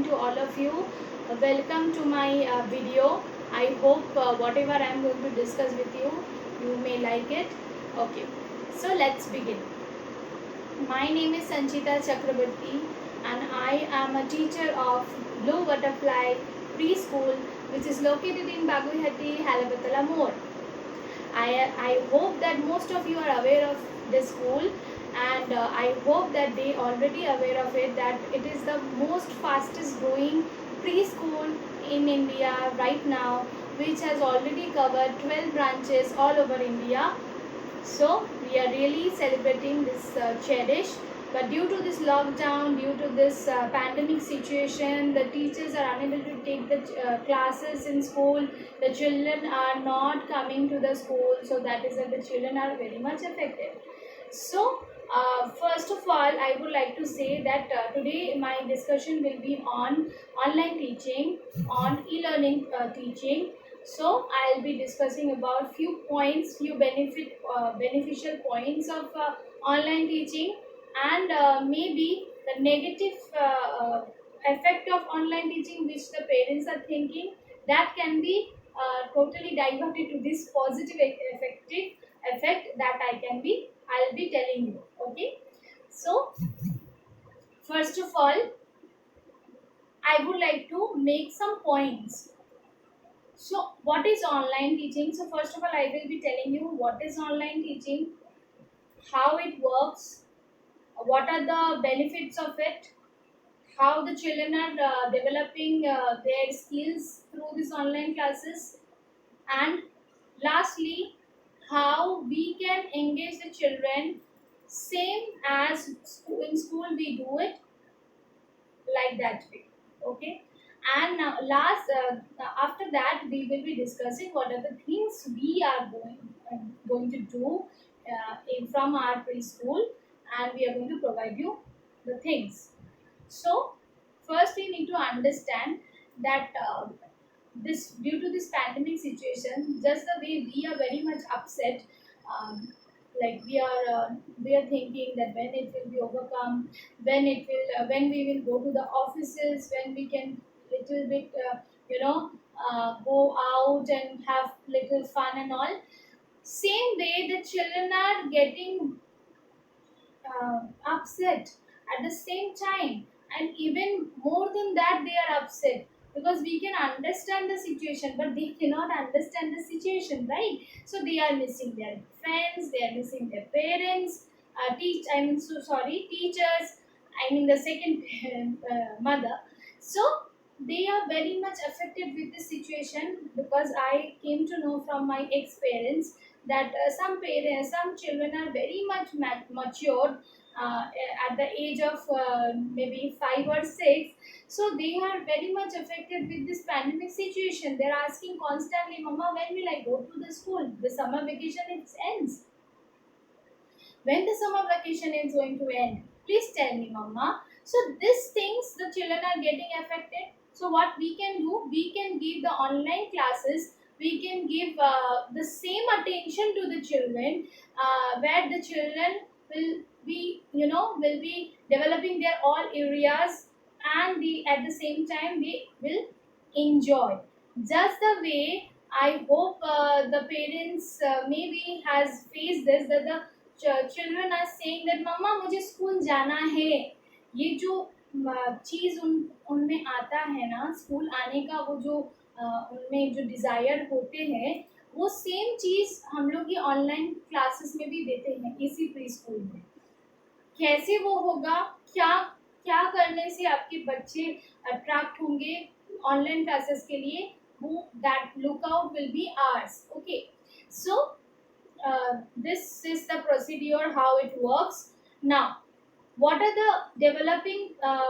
to all of you. Welcome to my video. I hope whatever I am going to discuss with you, you may like it. Okay, so let's begin. My name is Sanchita Chakrabarti and I am a teacher of Blue Butterfly Preschool, which is located in Baguihatti, Halabatala More. I hope that most of you are aware of this school, and I hope that they already aware of it, that it is the most fastest growing preschool in India right now, which has already covered 12 branches all over India. So we are really celebrating this cherish. But due to this lockdown, due to this pandemic situation, the teachers are unable to take the classes in school. The children are not coming to the school, so that is why the children are very much affected. So first of all, I would like to say that today my discussion will be on online teaching, on e-learning teaching. So I'll be discussing about few points, few beneficial points of online teaching, and maybe the negative effect of online teaching which the parents are thinking, that can be totally diverted to this positive effective effect that I'll be telling you. Okay, so first of all, I would like to make some points. So what is online teaching? So first of all, I will be telling you what is online teaching, how it works, what are the benefits of it, how the children are developing their skills through these online classes, and lastly, how we can engage the children same as in school we do it, like that way. Okay, and now last after that we will be discussing what are the things we are going to do from our preschool, and we are going to provide you the things. So first we need to understand that this, due to this pandemic situation, just the way we are very much upset, like we are thinking that when it will be overcome, when we will go to the offices, when we can little bit go out and have little fun and all. Same way the children are getting upset at the same time, and even more than that they are upset because we can understand the situation but they cannot understand the situation, right? So they are missing their friends, they are missing their parents, teachers, I mean the second mother. So they are very much affected with the situation, because I came to know from my ex-parents that some children are very much matured at the age of maybe 5 or 6. So they are very much affected with this pandemic situation. They're asking constantly, Mama, when will I go to the school? The summer vacation it ends. When the summer vacation is going to end? Please tell me, Mama. So these things the children are getting affected. So what we can do, we can give the online classes, we can give the same attention to the children, where the children will be developing their all areas, and at the same time they will enjoy. Just the way I hope the parents maybe has faced this, that the children are saying that मम्मा मुझे school जाना है. ये जो चीज़ उनमें आता है ना, school आने का वो जो उनमें जो डिज़ायर होते हैं, वो सेम चीज़ हम लोग ये ऑनलाइन क्लासेस में भी देते हैं इसी प्री स्कूल में. कैसे वो होगा, क्या क्या करने से आपके बच्चे अट्रैक्ट होंगे ऑनलाइन क्लासेस के लिए, वो that lookout will be hours. Okay, so this is the procedure how it works. Now what are the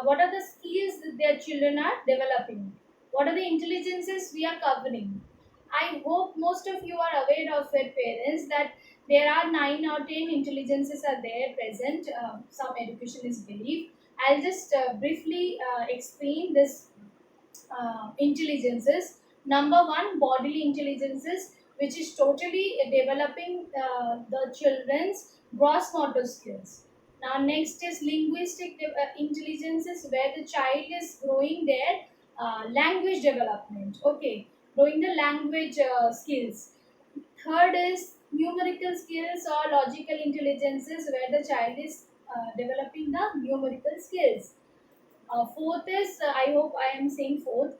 what are the skills that their children are developing, what are the intelligences we are covering? I hope most of you are aware of it, parents, that there are 9 or 10 intelligences are there present. Some educationists believe. I'll just briefly explain this intelligences. Number one, bodily intelligences, which is totally developing the children's gross motor skills. Now next is linguistic intelligences, where the child is growing their language development. Okay, growing the language skills. Third is numerical skills or logical intelligences, where the child is developing the numerical skills. Fourth is, I hope I am saying fourth.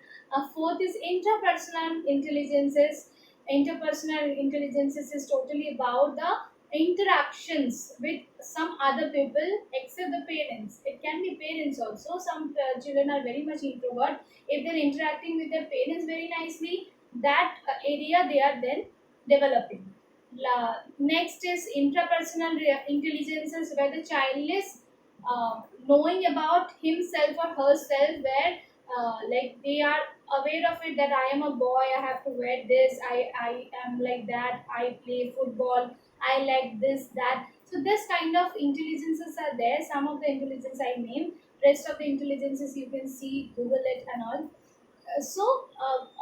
Fourth is interpersonal intelligences. Interpersonal intelligences is totally about the interactions with some other people except the parents. It can be parents also. Some children are very much introvert. If they're interacting with their parents very nicely, that area they are then developing. Next is intrapersonal intelligences, where the child is knowing about himself or herself, where like they are aware of it, that I am a boy, I have to wear this, I am like that, I play football, I like this, that. So this kind of intelligences are there. Some of the intelligence I name, rest of the intelligences you can see, Google it and all.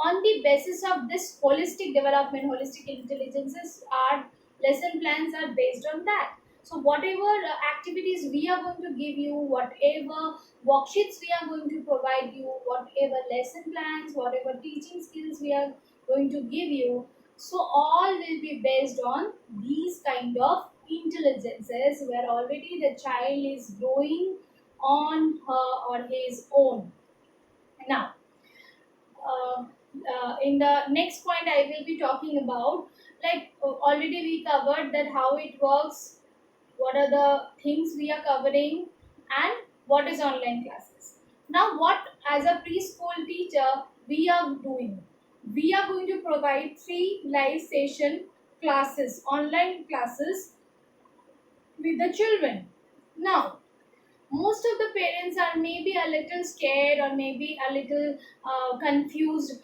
On the basis of this holistic development, holistic intelligences, our lesson plans are based on that. So whatever activities we are going to give you, whatever worksheets we are going to provide you, whatever lesson plans, whatever teaching skills we are going to give you, so all will be based on these kind of intelligences, where already the child is growing on her or his own. Now, in the next point I will be talking about, like already we covered that how it works, what are the things we are covering, and what is online classes. Now what, as a preschool teacher, we are doing, we are going to provide 3 live session classes, online classes with the children. Now most of the parents are maybe a little scared or maybe a little confused.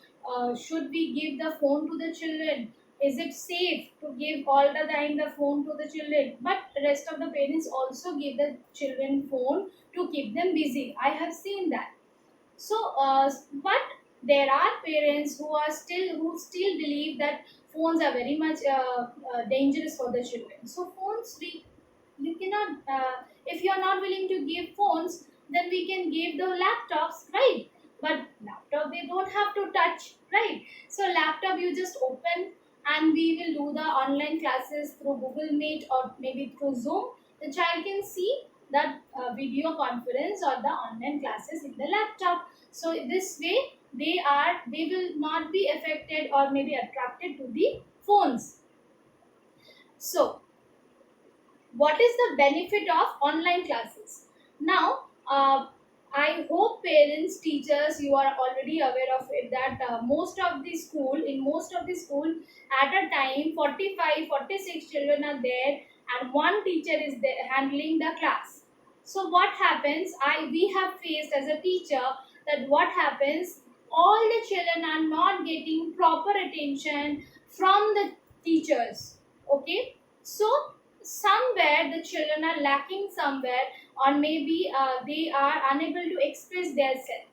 Should we give the phone to the children? Is it safe to give all the time the phone to the children? But the rest of the parents also give the children phone to keep them busy. I have seen that. But there are parents who still believe that phones are very much dangerous for the children. So phones, we you cannot, if you are not willing to give phones, then we can give the laptops, right? But laptop they don't have to touch, right? So laptop you just open, and we will do the online classes through Google Meet or maybe through Zoom. The child can see that video conference or the online classes in the laptop. So this way they will not be affected or maybe attracted to the phones. So what is the benefit of online classes? Now, I hope parents, teachers, you are already aware of it, that most of the school at a time 45, 46 children are there, and one teacher is there handling the class. So what happens, we have faced as a teacher, that what happens, all the children are not getting proper attention from the teachers. Okay, so somewhere the children are lacking somewhere, or maybe they are unable to express their self.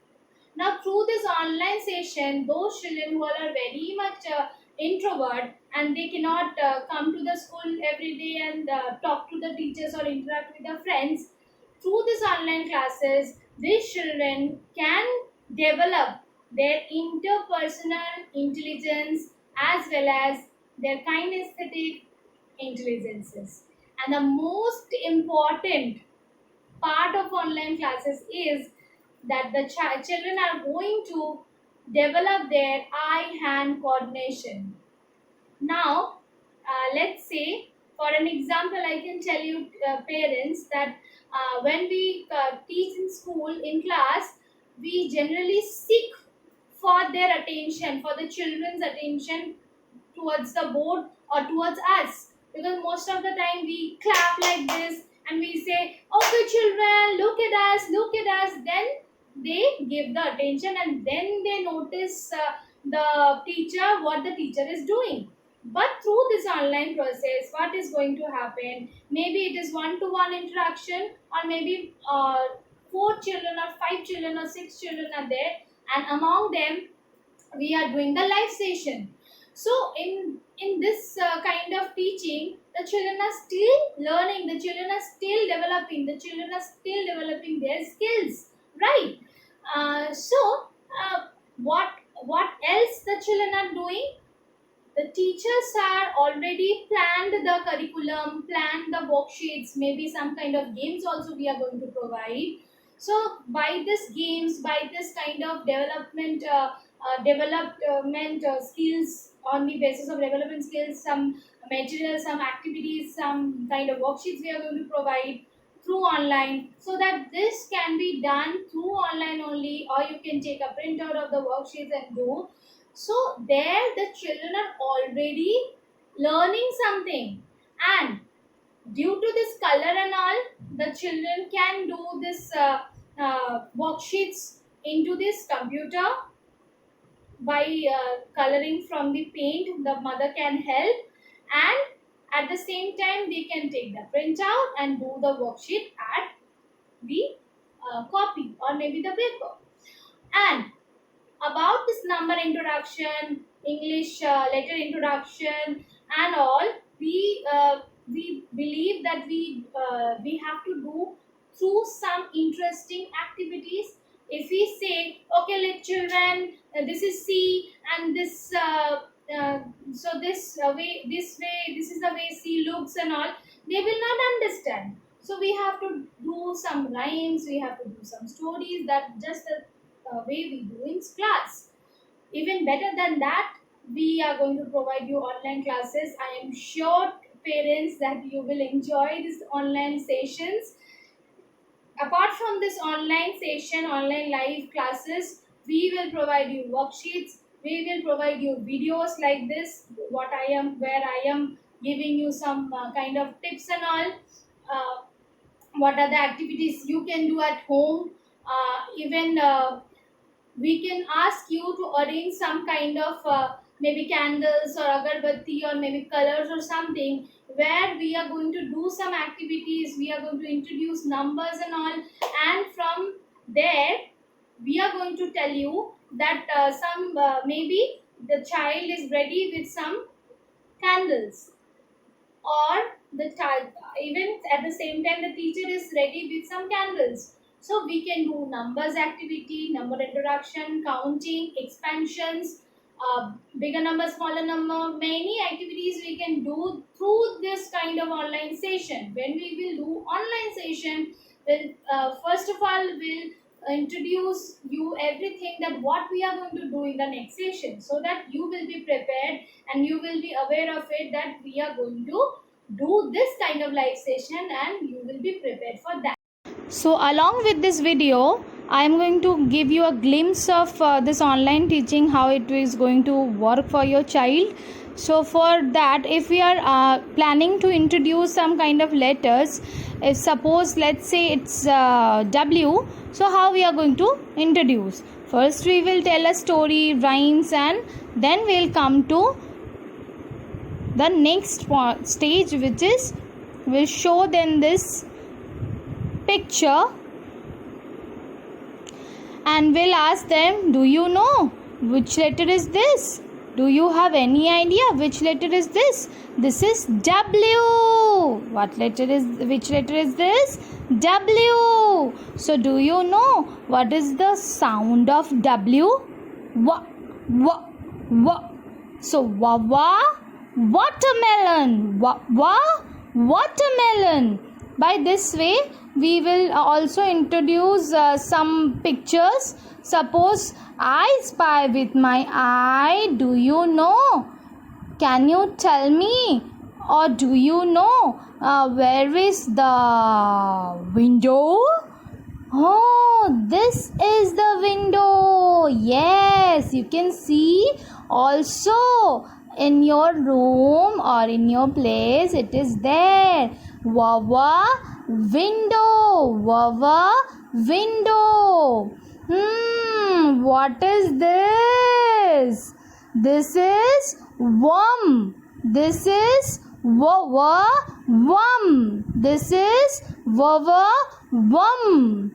Now through this online session, those children who are very much introvert, and they cannot come to the school every day and talk to the teachers or interact with their friends, through these online classes these children can develop their interpersonal intelligence as well as their kinesthetic intelligences. And the most important part of online classes is that the children are going to develop their eye hand coordination. Now, let's say, for an example, I can tell you, parents, that when we teach in school, in class, we generally seek for their attention, for the children's attention towards the board or towards us, because most of the time we clap like this and we say, okay children, look at us, then they give the attention, and then they notice the teacher, what the teacher is doing. But through this online process, what is going to happen, maybe it is one-to-one interaction, or maybe 4 children or 5 children or 6 children are there, and among them we are doing the live session. So in this kind of teaching, the children are still learning, the children are still developing, the children are still developing their skills, right? So what else the children are doing? The teachers are already planned the curriculum, planned the worksheets, maybe some kind of games also we are going to provide. So by this games, by this kind of development skills, on the basis of development skills, some materials, some activities, some kind of worksheets we are going to provide through online, so that this can be done through online only, or you can take a printout of the worksheets and do. So there the children are already learning something, and due to this color and all, the children can do this worksheets into this computer by coloring from the paint. The mother can help, and at the same time they can take the printout and do the worksheet at the copy or maybe the paper. And about this number introduction, English letter introduction, and all, we believe that we have to do through some interesting activities. If we say, okay, let children, this is C, and this so this is the way C looks and all, they will not understand. So we have to do some rhymes, we have to do some stories, that just the way we do in class. Even better than that, we are going to provide you online classes. I am sure, parents, that you will enjoy these online sessions. Apart from this online session, online live classes, we will provide you worksheets, we will provide you videos like this, where I am giving you some kind of tips and all. What are the activities you can do at home? Even we can ask you to arrange some kind of maybe candles or agarbatti or maybe colors or something, where we are going to do some activities, we are going to introduce numbers and all, and from there we are going to tell you that some maybe the child is ready with some candles, or even at the same time the teacher is ready with some candles. So we can do numbers activity, number introduction, counting, expansions, bigger number, smaller number, many activities we can do through this kind of online session. When we will do online session, we'll first of all we'll introduce you everything, that what we are going to do in the next session, so that you will be prepared and you will be aware of it, that we are going to do this kind of live session, and you will be prepared for that. So along with this video, I am going to give you a glimpse of this online teaching, how it is going to work for your child. So for that, if we are planning to introduce some kind of letters, if suppose let's say it's W, so how we are going to introduce? First we will tell a story, rhymes, and then we'll come to the next stage, which is we'll show them this picture and we'll ask them, do you know which letter is this? Do you have any idea which letter is this? This is W. Which letter is this? W. So do you know what is the sound of W? Wa, wa, wa. So wa, watermelon. Wa, watermelon. By this way, we will also introduce some pictures. Suppose I spy with my eye. Do you know? Can you tell me? Or do you know where is the window? Oh, this is the window. Yes, you can see also in your room or in your place, it is there. Wawa, window. Wawa, window. What is this? This is worm. This is wawa, worm. This is wawa, worm.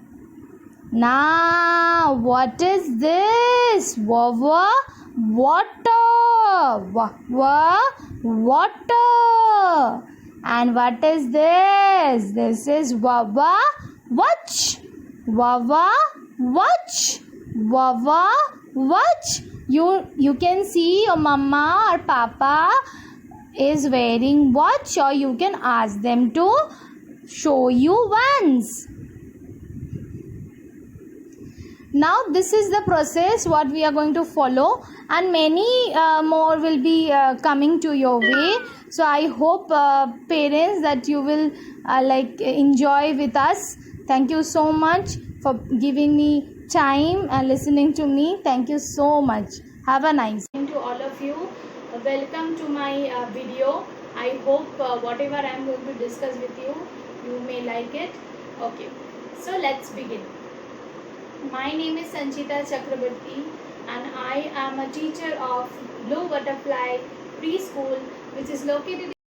Now, what is this? Wawa, water. Water. And what is this? This is Wawa watch. Wawa watch. Wawa watch. You can see your mama or papa is wearing watch, or you can ask them to show you once. Now this is the process what we are going to follow, and many more will be coming to your way. So I hope parents that you will enjoy with us. Thank you so much for giving me time and listening to me. Thank you so much. Have a nice day. To all of you, welcome to my video. I hope whatever I am going to discuss with you, you may like it. Okay, so let's begin. My name is Sanchita Chakrabarti, and I am a teacher of Blue Butterfly Preschool, which is located